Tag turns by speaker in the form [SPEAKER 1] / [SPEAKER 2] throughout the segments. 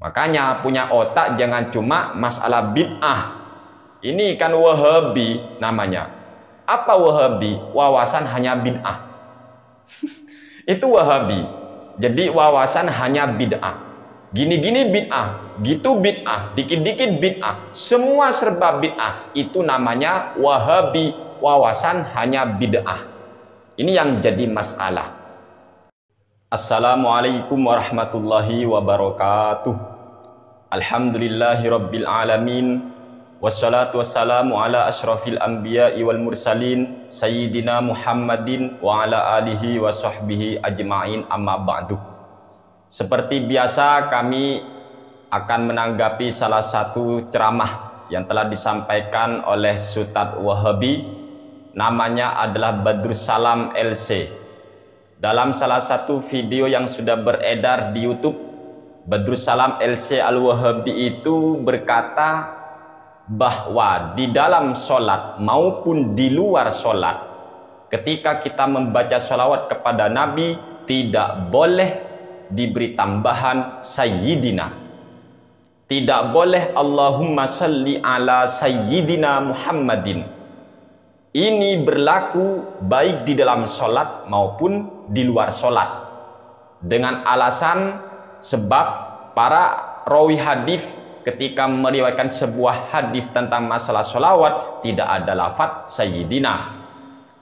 [SPEAKER 1] Makanya punya otak jangan cuma masalah bid'ah. Ini kan Wahabi namanya. Apa Wahabi? Wawasan hanya bid'ah. Itu Wahabi. Jadi wawasan hanya bid'ah. Gini-gini bid'ah, gitu bid'ah, dikit-dikit bid'ah, semua serba bid'ah. Itu namanya Wahabi, wawasan hanya bid'ah. Ini yang jadi masalah. Assalamualaikum warahmatullahi wabarakatuh. Alhamdulillahi rabbil alamin. Wassalatu wassalamu ala ashrafil anbiya'i wal mursalin Sayyidina Muhammadin wa ala alihi wa sahbihi ajma'in, amma ba'du. Seperti biasa kami akan menanggapi salah satu ceramah yang telah disampaikan oleh Ustadz Wahabi. Namanya adalah Badrussalam LC. Dalam salah satu video yang sudah beredar di YouTube, Badrussalam LC Al-Wahabi itu berkata bahwa di dalam sholat maupun di luar sholat, ketika kita membaca sholawat kepada Nabi, tidak boleh diberi tambahan Sayyidina. Tidak boleh Allahumma salli ala Sayyidina Muhammadin. Ini berlaku baik di dalam sholat maupun di luar sholat. Dengan alasan sebab para rawi hadis ketika meriwayatkan sebuah hadis tentang masalah sholawat tidak ada lafaz Sayyidina.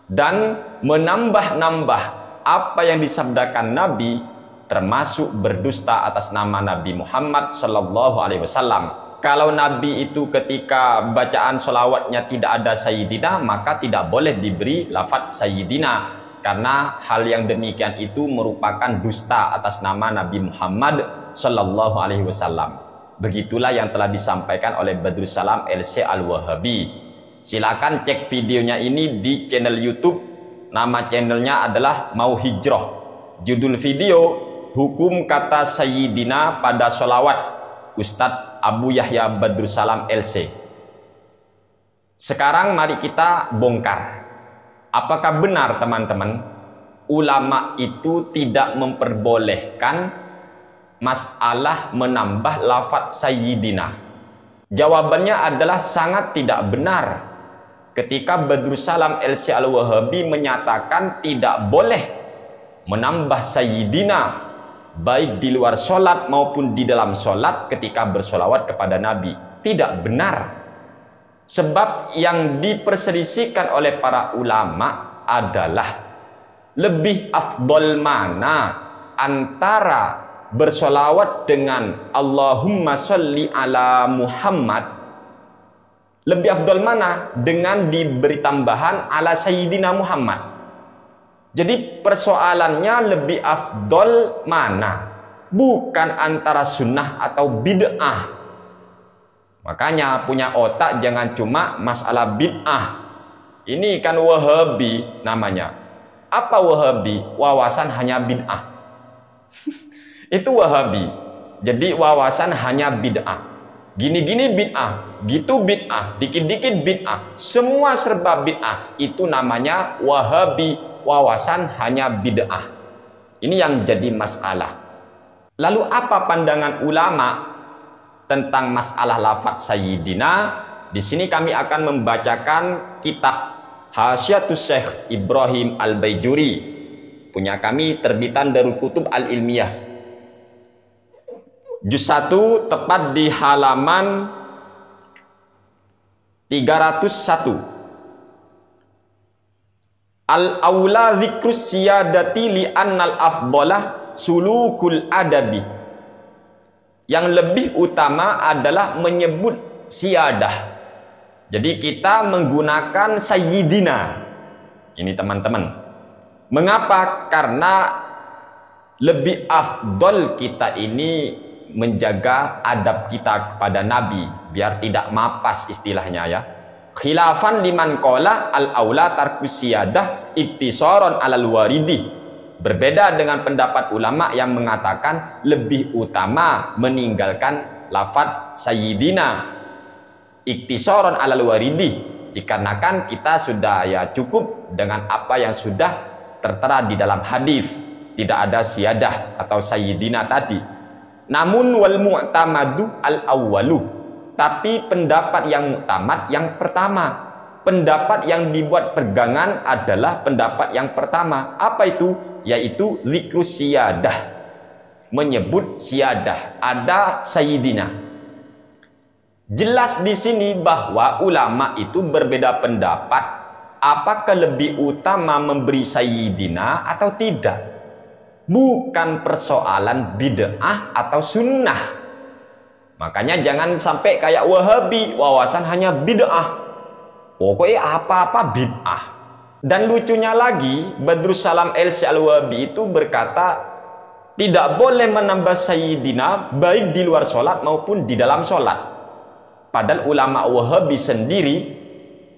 [SPEAKER 1] Dan menambah-nambah apa yang disabdakan Nabi termasuk berdusta atas nama Nabi Muhammad Sallallahu Alaihi Wasallam. Kalau Nabi itu ketika bacaan sholawatnya tidak ada Sayyidina, maka tidak boleh diberi lafaz Sayyidina, karena hal yang demikian itu merupakan dusta atas nama Nabi Muhammad Sallallahu Alaihi Wasallam. Begitulah yang telah disampaikan oleh Badrussalam LC Al-Wahabi. Silakan cek videonya ini di channel YouTube. Nama channelnya adalah Mau Hijrah. Judul video Hukum Kata Sayyidina pada Sholawat, Ustadz Abu Yahya Badrussalam LC. Sekarang mari kita bongkar. Apakah benar teman-teman, ulama itu tidak memperbolehkan masalah menambah lafaz Sayyidina? Jawabannya adalah sangat tidak benar. Ketika Badrussalam LC Al-Wahabi menyatakan tidak boleh menambah Sayyidina baik di luar sholat maupun di dalam sholat ketika bersolawat kepada Nabi, tidak benar. Sebab yang diperselisihkan oleh para ulama adalah lebih afdol mana antara bersolawat dengan Allahumma sholli ala Muhammad, lebih afdol mana dengan diberi tambahan ala Sayyidina Muhammad. Jadi persoalannya lebih afdol mana, bukan antara sunnah atau bid'ah. Makanya punya otak jangan cuma masalah bid'ah. Ini kan Wahabi namanya. Apa Wahabi? Wawasan hanya bid'ah. Itu Wahabi. Jadi wawasan hanya bid'ah. Gini-gini bid'ah, gitu bid'ah, dikit-dikit bid'ah, semua serba bid'ah. Itu namanya Wahabi, wawasan hanya bid'ah. Ini yang jadi masalah. Lalu apa pandangan ulama tentang masalah lafaz Sayyidina? Di sini kami akan membacakan kitab Hasyiatus Syekh Ibrahim Al-Baijuri, punya kami terbitan Darul Kutub Al-Ilmiyah. Juz 1 tepat di halaman 301. Al-aula dzikrus siyadati li annal afdalah sulukul adabi. Yang lebih utama adalah menyebut siyadah. Jadi kita menggunakan Sayyidina. Ini teman-teman. Mengapa? Karena lebih afdol kita ini menjaga adab kita kepada Nabi, biar tidak mapas istilahnya ya. Khilafan liman qala al-aula tarkus siyadah iktisaron alal waridi. Berbeda dengan pendapat ulama yang mengatakan lebih utama meninggalkan lafaz Sayyidina iktisaron alal waridi, dikarenakan kita sudah ya cukup dengan apa yang sudah tertera di dalam hadis, tidak ada siyadah atau Sayyidina tadi. Namun wal mu'tamadu al-awwalu. Tapi pendapat yang muktamad yang pertama. Pendapat yang dibuat pegangan adalah pendapat yang pertama. Apa itu? Yaitu zikrus siyadah. Menyebut siyadah. Ada sayyidina. Jelas di sini bahwa ulama itu berbeda pendapat. Apakah lebih utama memberi sayyidina atau tidak? Bukan persoalan bid'ah atau sunnah. Makanya jangan sampai kayak Wahabi, wawasan hanya bid'ah. Pokoknya apa-apa bid'ah. Dan lucunya lagi, Badrus Salam LC Al-Wahabi itu berkata, tidak boleh menambah sayyidina baik di luar sholat maupun di dalam sholat. Padahal ulama Wahabi sendiri,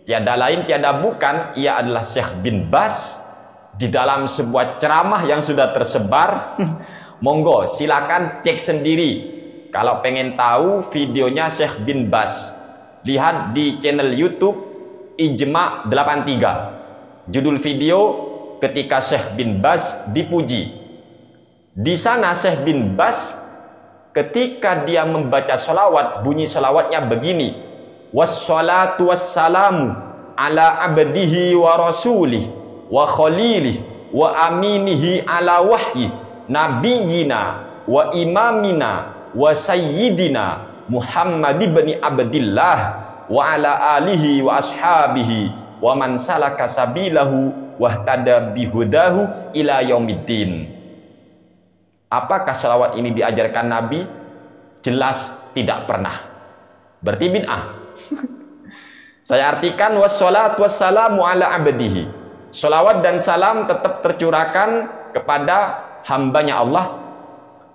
[SPEAKER 1] tiada lain tiada bukan, ia adalah Syekh bin Baz. Di dalam sebuah ceramah yang sudah tersebar, monggo silakan cek sendiri. Kalau pengen tahu videonya Syekh bin Baz, lihat di channel YouTube Ijma 83. Judul video ketika Syekh bin Baz dipuji. Di sana Syekh bin Baz ketika dia membaca sholawat, bunyi sholawatnya begini: wassalatu wassalamu ala abdihi wa rasulih wa khalilih wa aminihi ala wahyi nabiyina wa imamina wa sayyidina Muhammad ibn Abdillah wa ala alihi wa ashabihi wa man salaka sabilahu wahtada bihudahu ila yaumiddin. Apakah salawat ini diajarkan Nabi? Jelas tidak pernah. Berarti bid'ah. Saya artikan wassalatu wassalamu ala abdihi. Salawat dan salam tetap tercurahkan kepada hambanya Allah,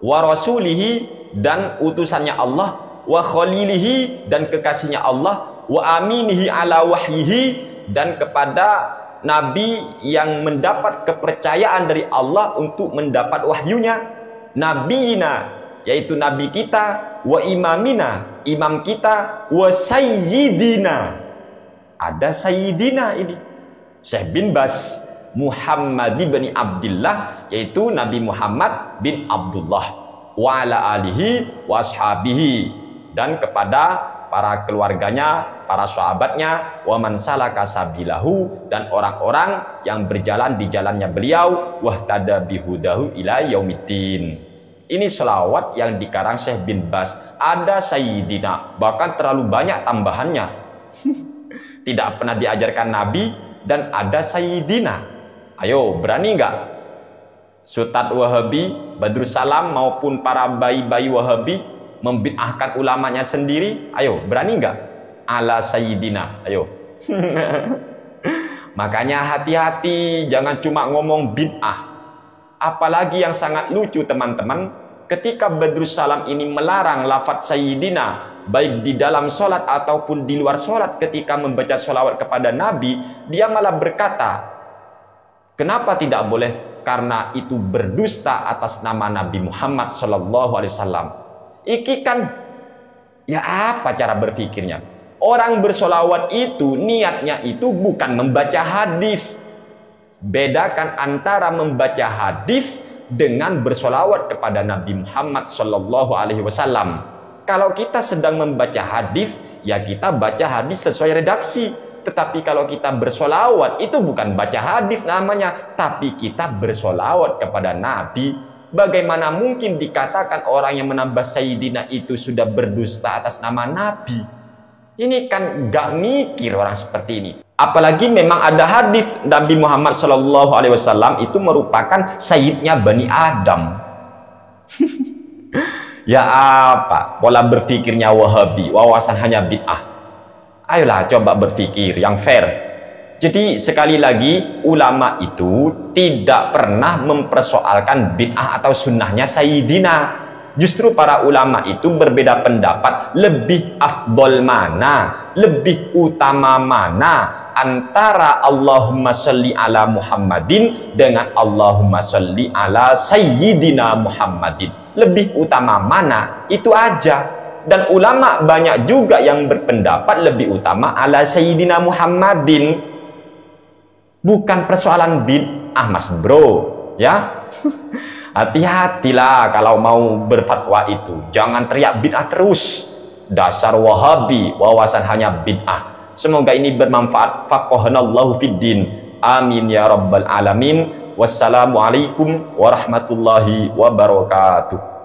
[SPEAKER 1] wa rasulihi dan utusannya Allah, wa khalilihi dan kekasihnya Allah, wa aminihi ala wahyihi dan kepada nabi yang mendapat kepercayaan dari Allah untuk mendapat wahyunya, nabiyina yaitu nabi kita, wa imamina imam kita, wa sayyidina. Ada sayyidina ini Syekh bin Baz Muhammad bin Abdillah, yaitu Nabi Muhammad bin Abdullah, wa ala alihi wa ashabihi dan kepada para keluarganya, para sahabatnya, wa man salaka sabilahu dan orang-orang yang berjalan di jalannya beliau, wahtada bihudahu ila yaumiddin. Ini selawat yang dikarang Syekh bin Baz. Ada sayyidina, bahkan terlalu banyak tambahannya. Tidak pernah diajarkan Nabi. Dan ada sayyidina. Ayo, berani nggak Sultan Wahabi, Badrus Salam maupun para bayi-bayi Wahabi membid'ahkan ulamanya sendiri? Ayo, berani nggak? Ala sayyidina. Ayo. Makanya hati-hati, jangan cuma ngomong bid'ah. Apalagi yang sangat lucu teman-teman, ketika Badrus Salam ini melarang lafaz sayyidina baik di dalam sholat ataupun di luar sholat, ketika membaca sholawat kepada Nabi, dia malah berkata, kenapa tidak boleh? Karena itu berdusta atas nama Nabi Muhammad SAW. Iki kan, ya apa cara berpikirnya? Orang bersolawat itu, niatnya itu bukan membaca hadis. Bedakan antara membaca hadis dengan bersolawat kepada Nabi Muhammad SAW. Kalau kita sedang membaca hadis, ya kita baca hadis sesuai redaksi. Tetapi kalau kita bersolawat, itu bukan baca hadis namanya, tapi kita bersolawat kepada Nabi. Bagaimana mungkin dikatakan orang yang menambah sayyidina itu sudah berdusta atas nama Nabi? Ini kan gak mikir orang seperti ini. Apalagi memang ada hadis Nabi Muhammad SAW itu merupakan sayyidnya Bani Adam. Ya apa? Pola berpikirnya Wahabi, wawasan hanya bid'ah. Ayolah coba berpikir yang fair. Jadi sekali lagi, ulama itu tidak pernah mempersoalkan bid'ah atau sunnahnya sayyidina. Justru para ulama itu berbeda pendapat, lebih afdol mana, lebih utama mana antara Allahumma sholli ala Muhammadin dengan Allahumma sholli ala Sayyidina Muhammadin. Lebih utama mana? Itu aja. Dan ulama banyak juga yang berpendapat lebih utama ala Sayyidina Muhammadin. Bukan persoalan bid'ah mas bro, ya. Hati-hatilah kalau mau berfatwa itu. Jangan teriak bid'ah terus. Dasar Wahabi, wawasan hanya bid'ah. Semoga ini bermanfaat. Faqahanallahu fiddin. Amin ya rabbal alamin. Wassalamualaikum warahmatullahi wabarakatuh.